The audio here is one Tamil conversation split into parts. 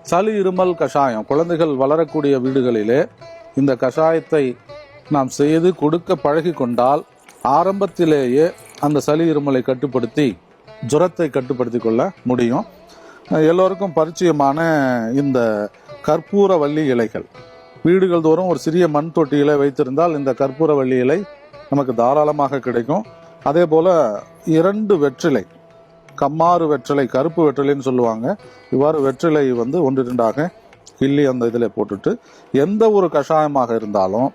சளி இருமல் கஷாயம் குழந்தைகள் வளரக்கூடிய வீடுகளிலே இந்த கஷாயத்தை நாம் செய்து கொடுக்க பழகி கொண்டால் ஆரம்பத்திலேயே அந்த சளி இருமலை கட்டுப்படுத்தி ஜுரத்தை கட்டுப்படுத்தி கொள்ள முடியும். எல்லோருக்கும் பரிச்சயமான இந்த கற்பூரவள்ளி இலைகள் வீடுகள் தோறும் ஒரு சிறிய மண் தொட்டியில வைத்திருந்தால் இந்த கற்பூரவள்ளி இலை நமக்கு தாராளமாக கிடைக்கும். அதே போல 2 வெற்றிலை, கம்மாறு வெற்றிலை, கருப்பு வெற்றிலைன்னு சொல்லுவாங்க. இவ்வாறு வெற்றிலை 1-2 கிள்ளி அந்த இதில் போட்டுட்டு எந்த ஒரு கஷாயமாக இருந்தாலும்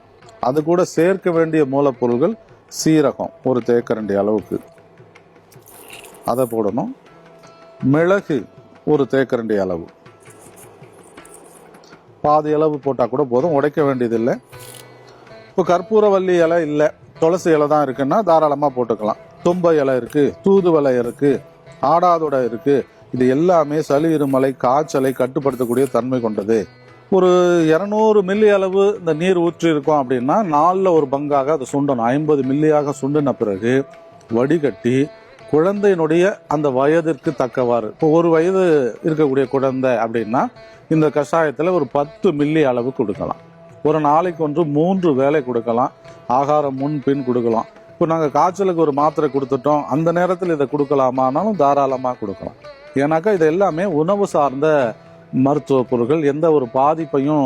அது கூட சேர்க்க வேண்டிய மூலப்பொருள்கள் சீரகம் 1 தேக்கரண்டி அளவுக்கு அதை போடணும். மிளகு 1 தேக்கரண்டி அளவு, பாதி அளவு போட்டால் கூட போதும், உடைக்க வேண்டியதில்லை. இப்போ கற்பூரவள்ளி இலை இல்லை, துளசி இலை தான் இருக்குன்னா தாராளமாக போட்டுக்கலாம். தும்பை இலை இருக்கு, தூதுவளை இருக்கு, ஆடாதொடை இருக்கு. இது எல்லாமே சளி இருமலை காய்ச்சலை கட்டுப்படுத்தக்கூடிய தன்மை கொண்டது. ஒரு 200 மில்லி அளவு இந்த நீர் ஊற்றி இருக்கோம் அப்படின்னா 4ல் 1 பங்காக அதை சுண்டணும். 50 மில்லியாக சுண்டின பிறகு வடிகட்டி குழந்தையினுடைய அந்த வயதிற்கு தக்கவாறு, இப்போ 1 வயது இருக்கக்கூடிய குழந்தை அப்படின்னா இந்த கஷாயத்தில் ஒரு 10 மில்லி அளவு கொடுக்கலாம். ஒரு நாளைக்கு 3 வேளை கொடுக்கலாம். ஆகாரம் முன் பின் கொடுக்கலாம். இப்போ நாங்கள் காய்ச்சலுக்கு ஒரு மாத்திரை கொடுத்துட்டோம், அந்த நேரத்தில் இதை கொடுக்கலாமானாலும் தாராளமாக கொடுக்கலாம். ஏன்னாக்கா இது எல்லாமே உணவு சார்ந்த மருத்துவ பொருட்கள், எந்த ஒரு பாதிப்பையும்